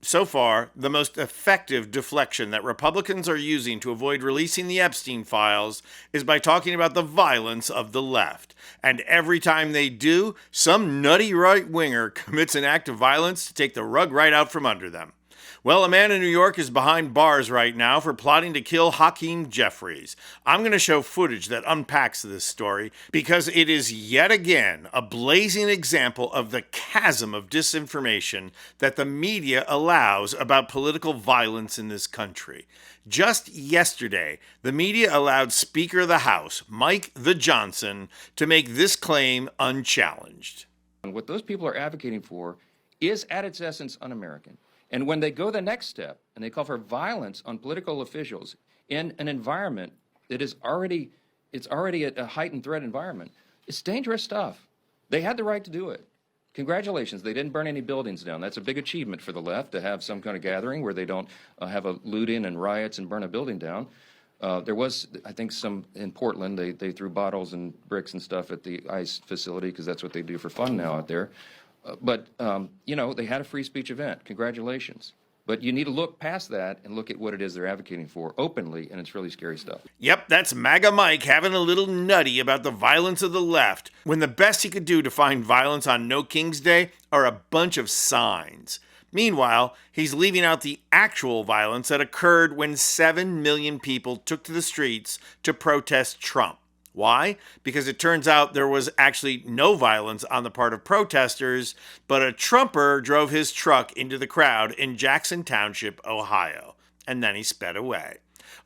So far, the most effective deflection that Republicans are using to avoid releasing the Epstein files is by talking about the violence of the left. And every time they do, some nutty right-winger commits an act of violence to take the rug right out from under them. Well, a man in New York is behind bars right now for plotting to kill Hakeem Jeffries. I'm going to show footage that unpacks this story because it is yet again a blazing example of the chasm of disinformation that the media allows about political violence in this country. Just yesterday, the media allowed Speaker of the House, Mike the Johnson, to make this claim unchallenged. What those people are advocating for is at its essence un-American. And when they go the next step and they call for violence on political officials in an environment that is already a heightened threat environment, it's dangerous stuff. They had the right to do it. Congratulations, they didn't burn any buildings down. That's a big achievement for the left to have some kind of gathering where they don't have a loot-in and riots and burn a building down. There was, I think, some in Portland. They threw bottles and bricks and stuff at the ICE facility because that's what they do for fun now out there. But they had a free speech event. Congratulations. But you need to look past that and look at what it is they're advocating for openly, and it's really scary stuff. Yep, that's MAGA Mike having a little nutty about the violence of the left, when the best he could do to find violence on No King's Day are a bunch of signs. Meanwhile, he's leaving out the actual violence that occurred when 7 million people took to the streets to protest Trump. Why? Because it turns out there was actually no violence on the part of protesters, but a Trumper drove his truck into the crowd in Jackson Township, Ohio, and then he sped away.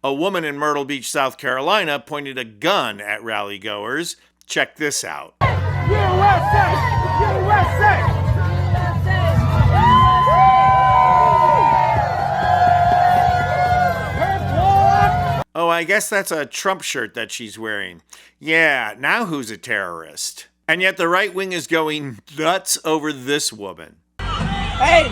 A woman in Myrtle Beach, South Carolina, pointed a gun at rally goers. Check this out. USA! USA! Oh, I guess that's a Trump shirt that she's wearing. Yeah, now who's a terrorist? And yet the right wing is going nuts over this woman. Hey!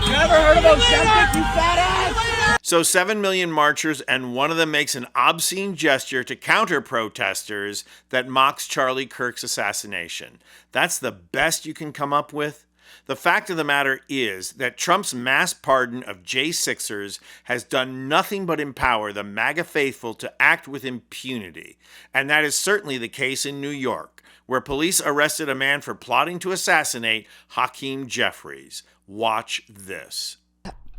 You ever heard of Ozempic, you fat ass? So 7 million marchers, and one of them makes an obscene gesture to counter protesters that mocks Charlie Kirk's assassination. That's the best you can come up with? The fact of the matter is that Trump's mass pardon of J6ers has done nothing but empower the MAGA faithful to act with impunity. And that is certainly the case in New York, where police arrested a man for plotting to assassinate Hakeem Jeffries. Watch this.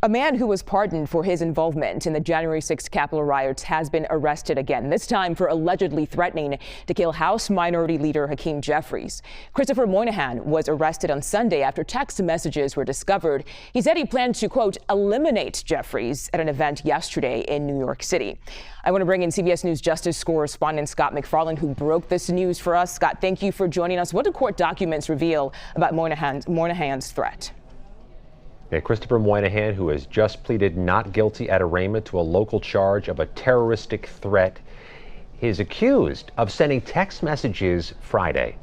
A man who was pardoned for his involvement in the January 6th Capitol riots has been arrested again, this time for allegedly threatening to kill House Minority Leader Hakeem Jeffries. Christopher Moynihan was arrested on Sunday after text messages were discovered. He said he planned to, quote, eliminate Jeffries at an event yesterday in New York City. I want to bring in CBS News Justice correspondent Scott McFarland, who broke this news for us. Scott, thank you for joining us. What do court documents reveal about Moynihan's threat? Christopher Moynihan, who has just pleaded not guilty at arraignment to a local charge of a terroristic threat, is accused of sending text messages Friday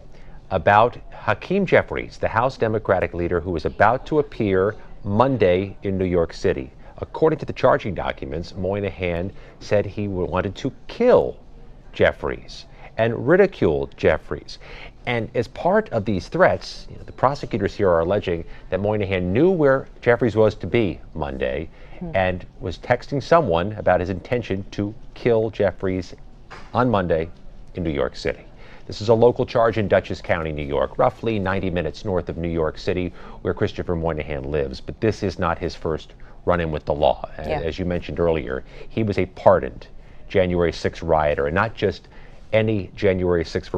about Hakeem Jeffries, the House Democratic leader who is about to appear Monday in New York City. According to the charging documents, Moynihan said he wanted to kill Jeffries and ridiculed Jeffries. And as part of these threats, the prosecutors here are alleging that Moynihan knew where Jeffries was to be Monday and was texting someone about his intention to kill Jeffries on Monday in New York City. This is a local charge in Dutchess County, New York, roughly 90 minutes north of New York City, where Christopher Moynihan lives. But this is not his first run-in with the law. And as you mentioned earlier, he was a pardoned January 6th rioter, and not just any January 6th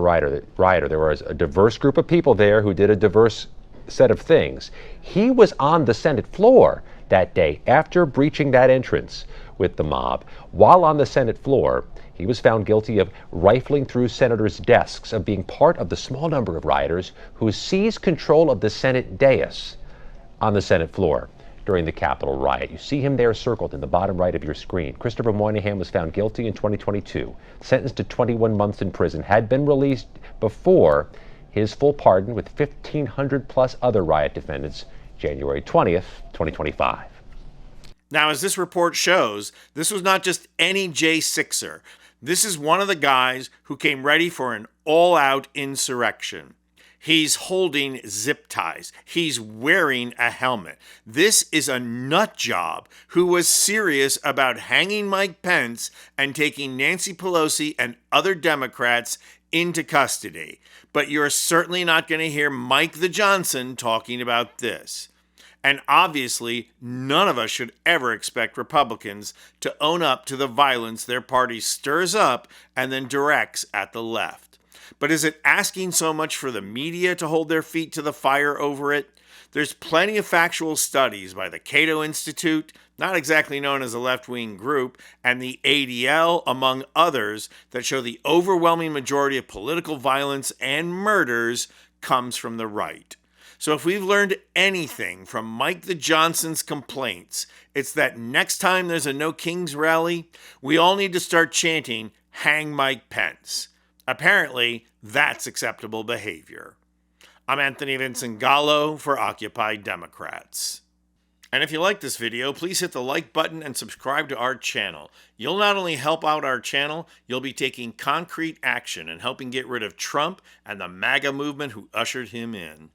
rioter. There was a diverse group of people there who did a diverse set of things. He was on the Senate floor that day after breaching that entrance with the mob. While on the Senate floor, he was found guilty of rifling through senators' desks, of being part of the small number of rioters who seized control of the Senate dais on the Senate floor during the Capitol riot. You see him there circled in the bottom right of your screen. Christopher Moynihan was found guilty in 2022, sentenced to 21 months in prison, had been released before his full pardon with 1,500 plus other riot defendants January 20th, 2025. Now, as this report shows, this was not just any J6er. This is one of the guys who came ready for an all-out insurrection. He's holding zip ties. He's wearing a helmet. This is a nut job who was serious about hanging Mike Pence and taking Nancy Pelosi and other Democrats into custody. But you're certainly not going to hear Mike the Johnson talking about this. And obviously, none of us should ever expect Republicans to own up to the violence their party stirs up and then directs at the left. But is it asking so much for the media to hold their feet to the fire over it? There's plenty of factual studies by the Cato Institute, not exactly known as a left-wing group, and the ADL, among others, that show the overwhelming majority of political violence and murders comes from the right. So if we've learned anything from Mike the Johnson's complaints, it's that next time there's a No Kings rally, we all need to start chanting, "Hang Mike Pence." Apparently, that's acceptable behavior. I'm Anthony Vincent Gallo for Occupy Democrats. And if you like this video, please hit the like button and subscribe to our channel. You'll not only help out our channel, you'll be taking concrete action and helping get rid of Trump and the MAGA movement who ushered him in.